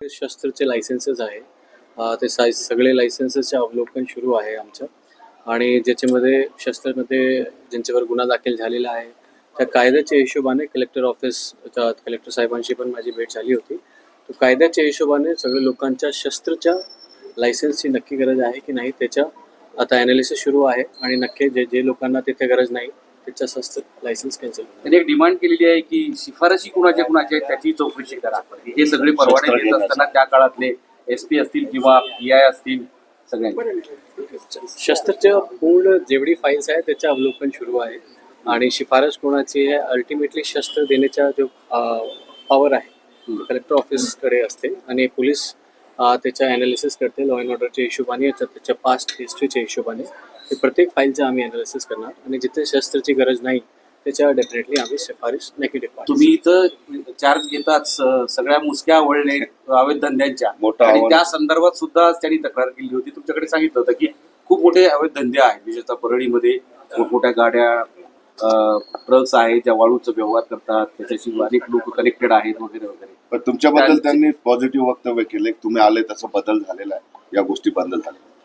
शस्त्रचे licences आहे. ते सगळे लायसन्सेसचे अवलोकन सुरू आहे आमचं आणि ज्याच्यामध्ये शस्त्रामध्ये ज्यांच्यावर गुन्हा दाखल झालेला आहे त्या कायद्याच्या हिशोबाने कलेक्टर ऑफिस कलेक्टर साहेबांशी पण माझी भेट झाली होती. तर कायद्याच्या हिशोबाने सगळ्या लोकांच्या शस्त्रच्या लायसन्सची नक्की गरज आहे की नाही त्याच्या आता ॲनालिसिस सुरू आहे आणि नक्की जे लोकांना तिथे गरज नाही त्याच्या शस्त्र लायसन्स कॅन्सल. त्यांनी एक डिमांड केलेली आहे की शिफारशी कुणाच्या आहेत त्याची चौकशी करा. हे सगळे परवाने देत असताना त्या काळातले SP असतील किंवा PI असतील सगळ्यांनी शस्त्रच्या पूर्ण जेवढी फाईल्स आहे त्याचं अवलोकन सुरू आहे आणि शिफारस कोणाची आहे अल्टिमेटली शस्त्र देण्याचा जो पॉवर आहे कलेक्टर ऑफिसकडे असते आणि पोलीस त्याच्या ॲनालिसिस करते लॉ अँड ऑर्डरच्या हिशोबाने त्याच्या पास्ट हिस्ट्रीच्या हिशोबाने ते प्रत्येक फाईलचं आम्ही ॲनालिसिस करणार आणि जिथे शस्त्राची गरज नाही त्याच्यावर डेफिनेटली आम्ही शिफारस निगेटिव्ह. तुम्ही इथं चार्ज घेतात सगळ्या मुसक्या आवडले अवैध धंद्यांच्या आणि त्या संदर्भात सुद्धा त्यांनी तक्रार केली होती. तुमच्याकडे सांगितलं होतं की खूप मोठे अवैध धंदे आहेत विशेषतः परळीमध्ये मोठमोठ्या गाड्या ट्रक्स आहेत ज्या वाळूचा व्यवहार करतात त्याच्याशी अनेक लोक कनेक्टेड आहेत वगैरे वगैरे. पण तुमच्याबद्दल त्यांनी पॉझिटिव्ह वक्तव्य केले तुम्ही आले तसं बदल झालेला आहे या गोष्टी बंद झाल्या.